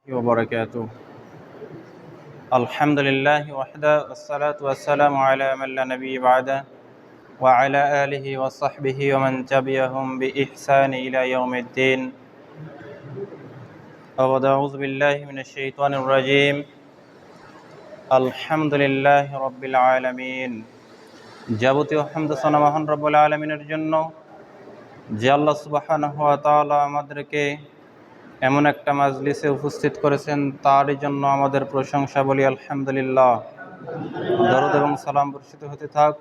وبركاته. الحمد لله وحده والصلاة والسلام على من لا نبي بعده وعلى آله وصحبه ومن تبعهم بإحسان إلى يوم الدين. أعوذ بالله من الشيطان الرجيم. الحمد لله رب العالمين. যাবতীয় হামদ সানা মহান রব্বুল আলামিনের জন্য, যে আল্লাহ সুবহানাহু ওয়া তাআলা আমাদেরকে এমন একটা মাজলিসে উপস্থিত করেছেন, তারই জন্য আমাদের প্রশংসা বলি আলহামদুলিল্লাহ। দরুদ এবং সালাম বর্ষিত হতে থাক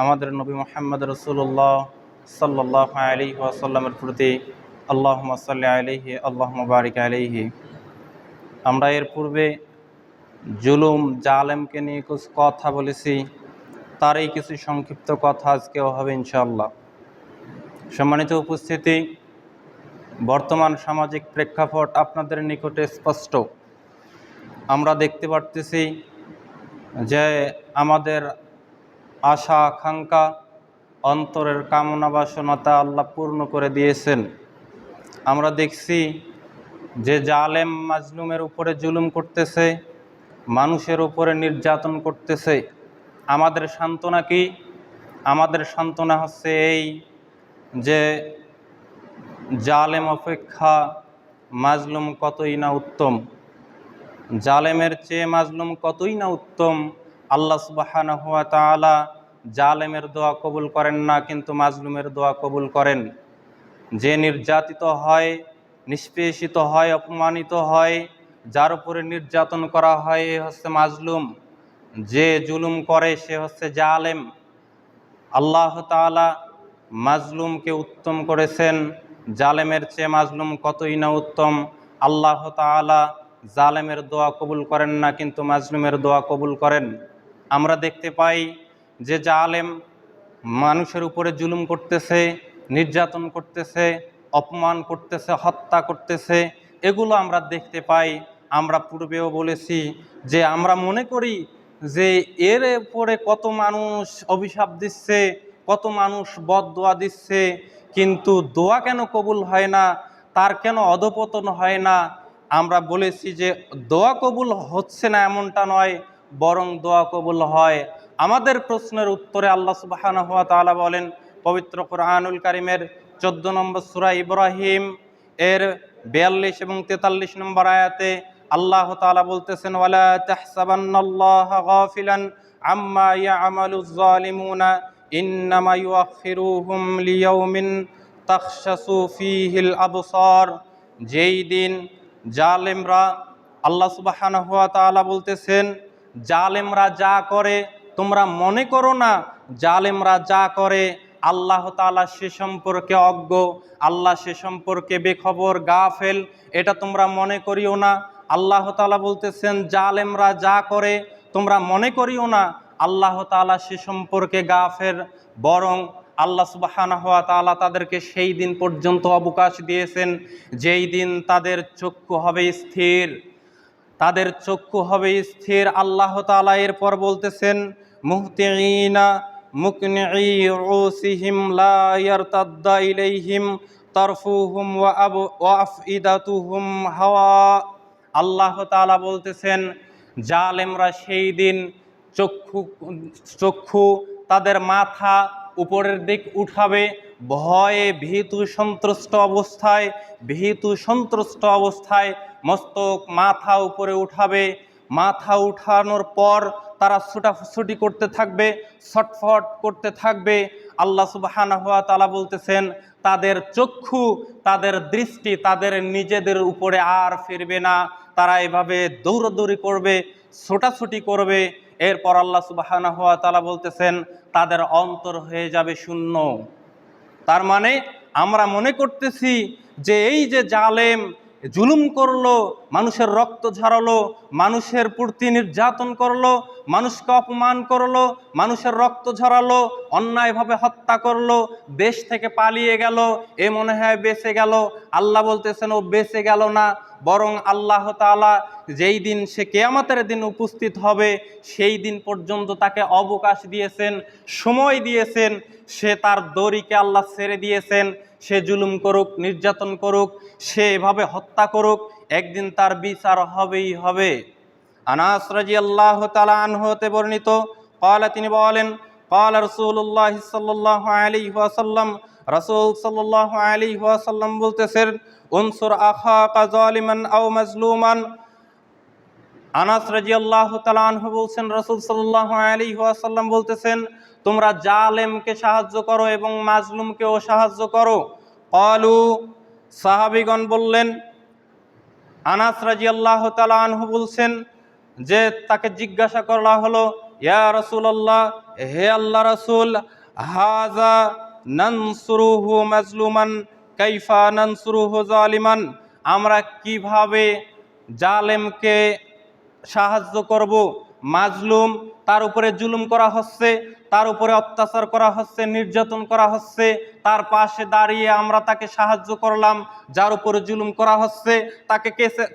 আমাদের নবী মুহাম্মদ রাসূলুল্লাহ সাল্লাল্লাহু আলাইহি ওয়াসাল্লামের প্রতি। আল্লাহুম্মা সাল্লি আলাইহি আল্লাহুম্মা বারিক আলাইহি। আমরা এর পূর্বে জুলুম জালেমকে নিয়ে কিছু কথা বলেছি, তারই কিছু সংক্ষিপ্ত কথা আজকেও হবে ইনশাআল্লাহ। সম্মানিত উপস্থিতি, বর্তমান সামাজিক প্রেক্ষাপট আপনাদের নিকটে স্পষ্ট। আমরা দেখতে পারতেছি যে আমাদের আশা আকাঙ্ক্ষা, অন্তরের কামনা বাসনাটা আল্লাহ পূর্ণ করে দিয়েছেন। আমরা দেখছি যে জালেম মাজলুমের উপরে জুলুম করতেছে, মানুষের উপরে নির্যাতন করতেছে। আমাদের সান্ত্বনা কি? আমাদের সান্ত্বনা হচ্ছে এই যে জালেম অপেক্ষা মাজলুম কতই না উত্তম। জালেমের চেয়ে মাজলুম কতই না উত্তম। আল্লাহ সুবহানাহু ওয়া তাআলা জালেমের দোয়া কবুল করেন না, কিন্তু মাজলুমের দোয়া কবুল করেন। যে নির্যাতিত হয়, নিষ্পেষিত হয়, অপমানিত হয়, যার উপরে নির্যাতন করা হয়, এ হচ্ছে মাজলুম। যে জুলুম করে সে হচ্ছে জালেম। আল্লাহ তাআলা মাজলুমকে উত্তম করেছেন। জালেমের চেয়ে মাজলুম কতই না উত্তম। আল্লাহ তাআলা জালেমের দোয়া কবুল করেন না, কিন্তু মাজলুমের দোয়া কবুল করেন। আমরা দেখতে পাই যে জালেম মানুষের উপরে জুলুম করতেছে, নির্যাতন করতেছে, অপমান করতেছে, হত্যা করতেছে, এগুলো আমরা দেখতে পাই। আমরা পূর্বেও বলেছি যে আমরা মনে করি যে এর উপরে কত মানুষ অভিশাপ দিচ্ছে, কত মানুষ বদদোয়া দিচ্ছে, কিন্তু দোয়া কেন কবুল হয় না, তার কেন অধপতন হয় না। আমরা বলেছি যে দোয়া কবুল হচ্ছে না এমনটা নয়, বরং দোয়া কবুল হয়। আমাদের প্রশ্নের উত্তরে আল্লাহ সুবহানাহু ওয়া তাআলা বলেন পবিত্র কোরআনুল কারীমের 14 নম্বর সূরা ইব্রাহিম এর 42 এবং 43 নম্বর আয়াতে আল্লাহ তাআলা বলতেছেন, ওয়ালা তাহসাবান্নাল্লাহা গাফিলান আম্মা ইয়ামালুজ জালিমুনা ইন্নামা ইউআখিরুহুম লিয়াউমিন তাখশাসু ফীহিল আবসার। যেই দিন জালেমরা, আল্লাহ সুবহানাহু ওয়া তাআলা বলতেছেন, জালেমরা যা করে তোমরা মনে করো না জালেমরা যা করে আল্লাহ তাআলা সে সম্পর্কে অজ্ঞ, আল্লাহ সে সম্পর্কে বেখবর, গাফেল, এটা তোমরা মনে করিও না। আল্লাহ তাআলা বলতেছেন জালেমরা যা করে তোমরা মনে করিও না আল্লাহ তাআলা সে সম্পর্কে গাফের, বরং আল্লাহ সুবহানাহু ওয়া তাআলা তাদেরকে সেই দিন পর্যন্ত অবকাশ দিয়েছেন যেই দিন তাদের চক্ষু হবে স্থির, তাদের চক্ষু হবে স্থির। আল্লাহ তাআলা এরপর বলতেছেন, মুহতিঈনা মুকনিঈ রুসিহিম লা ইয়ারতাদ্দা ইলাইহিম তারফুহুম ওয়া আফইদাতুহুম হাওয়া। আল্লাহ তাআলা বলতেছেন জালেমরা সেই দিন চক্ষু তাদের মাথা উপরের দিক উঠাবে, ভয়ে ভীতু সন্ত্রস্ত অবস্থায় মস্তক মাথা উপরে উঠাবে। মাথা উঠানোর পর তারা ছুটাছুটি করতে থাকবে, ছটফট করতে থাকবে। আল্লাহ সুবহানাহু ওয়া তাআলা বলতেছেন তাদের চক্ষু, তাদের দৃষ্টি তাদের নিজেদের উপরে আর ফিরবে না। তারা এভাবে দৌড়াদৌড়ি করবে, ছোটাছুটি করবে। এরপর আল্লাহ সুবহানাহু ওয়া তাআলা বলতেছেন তাদের অন্তর হয়ে যাবে শূন্য। তার মানে আমরা মনে করতেছি যে এই যে জালেম জুলুম করলো, মানুষের রক্ত ঝরালো, মানুষের প্রতি নির্যাতন করলো, মানুষকে অপমান করলো, মানুষের রক্ত ঝরালো, অন্যায়ভাবে হত্যা করলো, দেশ থেকে পালিয়ে গেল, এ মনে হয় বেঁচে গেল। আল্লাহ বলতেছেন ও বেঁচে গেল না, বরং আল্লাহ তাআলা যেই দিন সে কিয়ামতের দিন উপস্থিত হবে সেই দিন পর্যন্ত তাকে অবকাশ দিয়েছেন, সময় দিয়েছেন। সে তার দড়িকে আল্লাহ ছেড়ে দিয়েছেন, সে জুলুম করুক, নির্যাতন করুক, সে এভাবে হত্যা করুক, একদিন তার বিচার হবেই হবে। আনাস রাদিয়াল্লাহু তাআলা আনহু হতে বর্ণিত, ক্বালা তিনি বলেন, ক্বালা রাসূলুল্লাহ সাল্লাল্লাহু আলাইহি ওয়াসাল্লাম, রাসূল সাল্লাল্লাহু আলাইহি ওয়াসাল্লাম বলতেছেন, উনসুর আখাকা যালিমান আও মাজলুমান। আনাস রাদিয়াল্লাহু তাআলা আনহু বলছেন, রাসূল সাল্লাল্লাহু আলাইহি ওয়াসাল্লাম বলতেছেন, তোমরা জালেমকে সাহায্য করো এবং মাজলুমকেও সাহায্য করো। ক্বালু, সাহাবীগণ বললেন, আনাস রাদিয়াল্লাহু তাআলা আনহু বলছেন যে তাকে জিজ্ঞাসা করা হলো, ইয়া রাসূলুল্লাহ, হে আল্লাহ রাসূল, হাযা নানসুরুহু মাজলুমান কাইফা নানসুরুহু জালিমান, আমরা কিভাবে জালেমকে সাহায্য করব? মাজলুম, তার উপরে জুলুম করা হচ্ছে, তার উপরে অত্যাচার করা হচ্ছে, নির্যাতন করা হচ্ছে, তার পাশে দাঁড়িয়ে আমরা তাকে সাহায্য করলাম। যার উপরে জুলুম করা হচ্ছে তাকে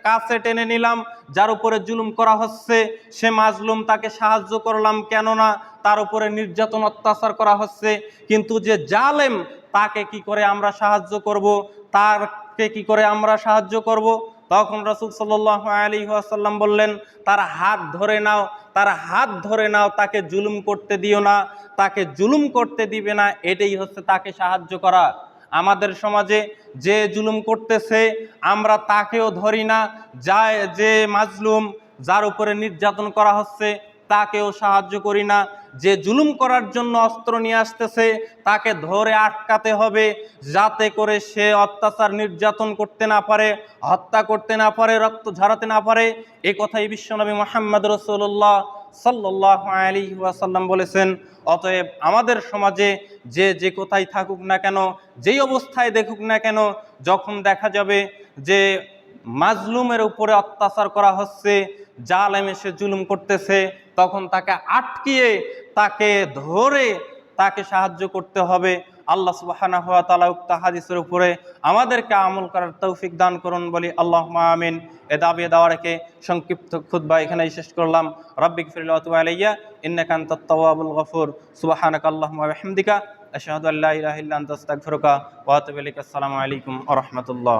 কাছে টেনে নিলাম, যার উপরে জুলুম করা হচ্ছে সে মাজলুম, তাকে সাহায্য করলাম, কেননা তার উপরে নির্যাতন অত্যাচার করা হচ্ছে। কিন্তু যে জালেম, তাকে কি করে আমরা সাহায্য করব? তারকে কি করে আমরা সাহায্য করব? তখন রাসূল সাল্লাল্লাহু আলাইহি ওয়াসাল্লাম বললেন, তার হাত ধরে নাও, তার হাত ধরে নাও, তাকে জুলুম করতে দিও না, তাকে জুলুম করতে দিবে না, এটাই হচ্ছে তাকে সাহায্য করা। আমাদের সমাজে যে জুলুম করতেছে আমরা তাকেও ধরি না, যে মাজলুম, যার উপরে নির্যাতন করা হচ্ছে তাকেও সাহায্য করি না। যে জুলুম করার জন্য অস্ত্র নিয়ে আসতেছে তাকে ধরে আটকাতে হবে, যাতে করে সে অত্যাচার নির্যাতন করতে না পারে, হত্যা করতে না পারে, রক্ত ঝরাতে না পারে। এই কথাই বিশ্বনবী মুহাম্মদ রাসূলুল্লাহ সাল্লাল্লাহু আলাইহি ওয়াসাল্লাম বলেছেন। অতএব আমাদের সমাজে যে কোথায় থাকুক না কেন, যেই অবস্থায় দেখুক না কেন, যখন দেখা যাবে যে মাজলুমের উপরে অত্যাচার করা হচ্ছে, জালেম এসে জুলুম করতেছে, তখন তাকে আটকিয়ে, তাকে ধরে, তাকে সাহায্য করতে হবে। আল্লাহ সুবহানাহু ওয়া তাআলা উক্ত হাদিসের উপরে আমাদেরকে আমল করার তৌফিক দান করুন বলি আল্লাহুম্মা আমিন। এ দাবি দাওয়া রেখে সংক্ষিপ্ত খুতবা এখানেই শেষ করলাম। রাব্বিগফিরলি ওয়া তুব আলাইয়া ইন্নাকা আনতাত তাওয়াবুল গফুর। সুবহানাকা আল্লাহুম্মা ওয়া বিহামদিকা আশহাদু আল্লা ইলাহা ইল্লা আনতা আস্তাগফিরুকা ওয়া আতুবু ইলাইক। আসসালামু আলাইকুম ওয়া রাহমাতুল্লাহ।